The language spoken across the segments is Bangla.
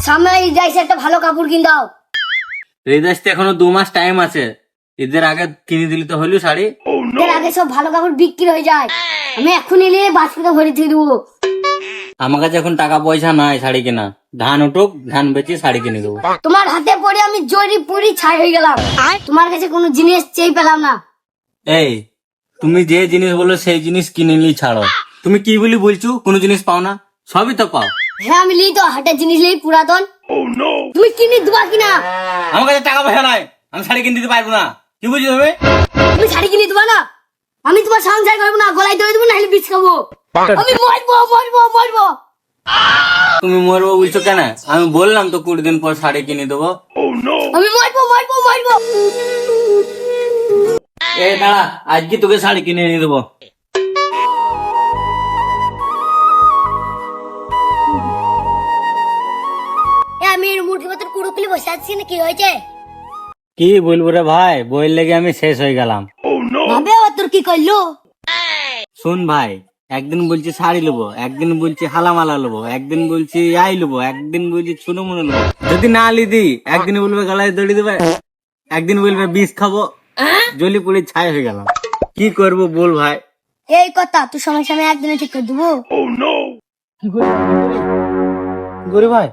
সামনে ঈদ আসছে, একটা ভালো কাপড় কিন দাও। ঈদ আসতে এখনো 2 মাস টাইম আছে, ঈদের আগে কিনে দিলি তো হলো শাড়ি। এর আগে সব ভালো কাপড় বিক্রি হয়ে যায়, আমি এখন এলে বাসপুরে ভরে দিয়ে দেবো। আমার কাছে এখন টাকা পয়সা নাই শাড়ি কেনা, ধান উঠুক, ধান বেচে শাড়ি কিনে দেবো। তোমার হাতে পড়ে আমি জরি পুরি ছাই হয়ে গেলাম, তোমার কাছে কোনো জিনিস চেয়ে পেলাম না। এই তুমি যে জিনিস বলো সেই জিনিস কিনে নিয়ে ছাড়ো। তুমি কি বলি বলছো কোনো জিনিস পাও না? সবই তো পাও। হ্যাঁ আমি লিই তো, হাটের জিনিস লিই পুরাতন। তুমি কিনে দেবা কিনা? আমার কাছে টাকা পয়সা নাই, আমি শাড়ি কিনে দিতে পারবো না। কি বুঝছো তুমি? তুমি শাড়ি কিনে দেবা না, আমি তোমার সংসার করবো না, গলায় ধরে দেবো, নাহলে বিষ খাবো। আমি মরবো মরবো মরবো। তুমি মরবো বলছো কেন? আমি বললাম তো 20 দিন পর শাড়ি কিনে দেবো। আমি মরবো মরবো মরবো। এই দাঁড়া, আজকে তোকে শাড়ি কিনে এনে দেবো। আমি মুরগি মতন কুড়ো খুলে বসে আছি না, কি হয়েছে? কি বলবো রে ভাই, বইয়ের লেগে আমি শেষ হয়ে গেলাম। ভাবে ও তোর কি করলো? শুন ভাই, একদিন বলছি শাড়ি নেবো, একদিন বলছি হালামালা নেবো, একদিন বলছি আই নেবো, একদিন বলছি ছোনো মনে নেবো। যদি না লিদি একদিন বলবে গালায় দড়ি দেবে, একদিন বলবে বিষ খাবো। জলি পুড়ে ছাই হয়ে গেলাম, কি করব বল ভাই। এই কথা তুই সময় সময় একদিনে ঠিক করে দেবো। গরি ভাই,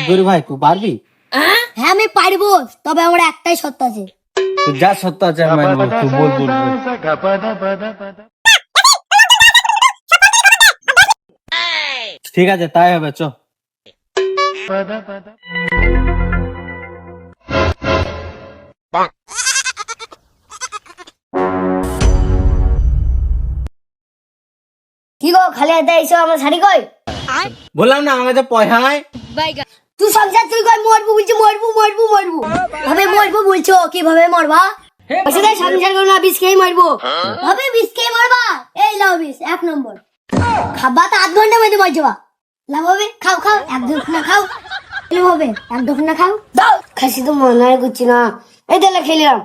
গরি ভাই তুই পারবি? হ্যাঁ আমি পারবো, তবে আমার একটাই সত্য আছে। তুই যা সত্য আছে আমি মানবো, তুই বল বল বল। ঠিক আছে তাই হবে, চ। কি গো খালি হাতে এসো, আমার শাড়ি কই? বললাম না আমার কাছে পয়সা নাই। তুই সংসার তুই কই মরবো বলছি, মরবো মরবো মরবো। ভাবে মরবো বলছো, কিভাবে মরবা? আসলে সংসার করবো না, বিষ খেয়ে মরবো। ভাবে বিষ খেয়ে মরবা? এই লাও বিষ 1 নম্বর। খাবা তো 8 ঘন্টা মধ্যে মর যাবা। লাভ হবে, খাও খাও, 1-2 খাও। লাভ হবে, 1-2 খাও। দাও খাসি তো মনে করছি না, এই তাহলে খেলাম।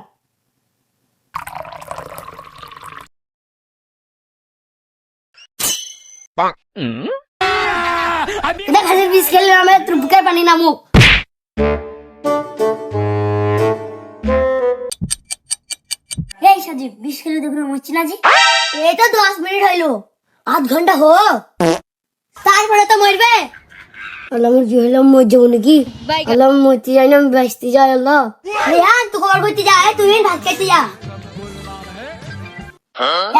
এটা খাসির বিষ খেলে আমার তোর বুকের পানি নামুক। এই সাজিব বিষ খেলে দেখুন মরছি না জি। এই তো 10 মিনিট হইলো, 8 ঘন্টা হো, তারপরে তো মরবে। আল্লাহ মুরগি হইলাম মর যাবো নাকি? আল্লাহ মরতে যাই না, আমি বাঁচতে যাই। আল্লাহ হ্যাঁ তুই খবর করতে যা, তুই ভাত খেতে যা।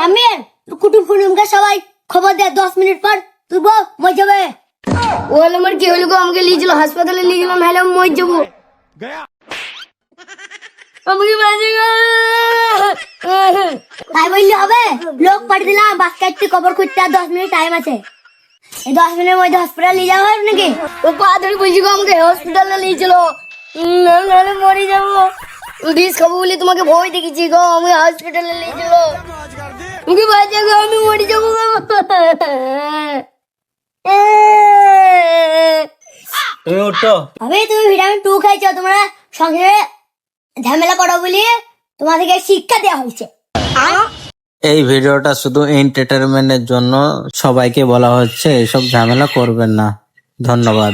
আমির কুটুম ফুটুমকে সবাই খবর দে, 10 মিনিট পর তুই মর যাবে। ও হলো আমার কি হইলো গো, আমাকে নিয়ে গেল হাসপাতালে, নিয়ে গেলাম, নাহলে আমি মর যাবো। আমাকে বাঁচে গো। তাই বললে হবে? লোক পাঠিয়ে দিলাম বাস কাটতে, খবর করতে, আর 10 মিনিট টাইম আছে। এই 10 মিনিটের মধ্যে হসপিটাল নিয়ে যাওয়া হবে নাকি? ও পা ধরে বলছি গো, আমাকে হসপিটালে নিয়ে চলো, নাহলে মরে যাবো। বিষ খাবো বলে তোমাকে ভয় দেখেছি গো, আমি হসপিটালে নিয়ে চলো, আমাকে বাঁচে গো, আমি মরে যাবো। তুমি উঠো। আবে তুমি ভিটামিন 2 খাইছো, তোমরা সঙ্গে ঝামেলা করো বলি তোমাদেরকে শিক্ষা দেওয়া হয়েছে। এই ভিডিওটা শুধু এন্টারটেনমেন্টের জন্য, সবাইকে বলা হচ্ছে এসব ঝামেলা করবেন না। ধন্যবাদ।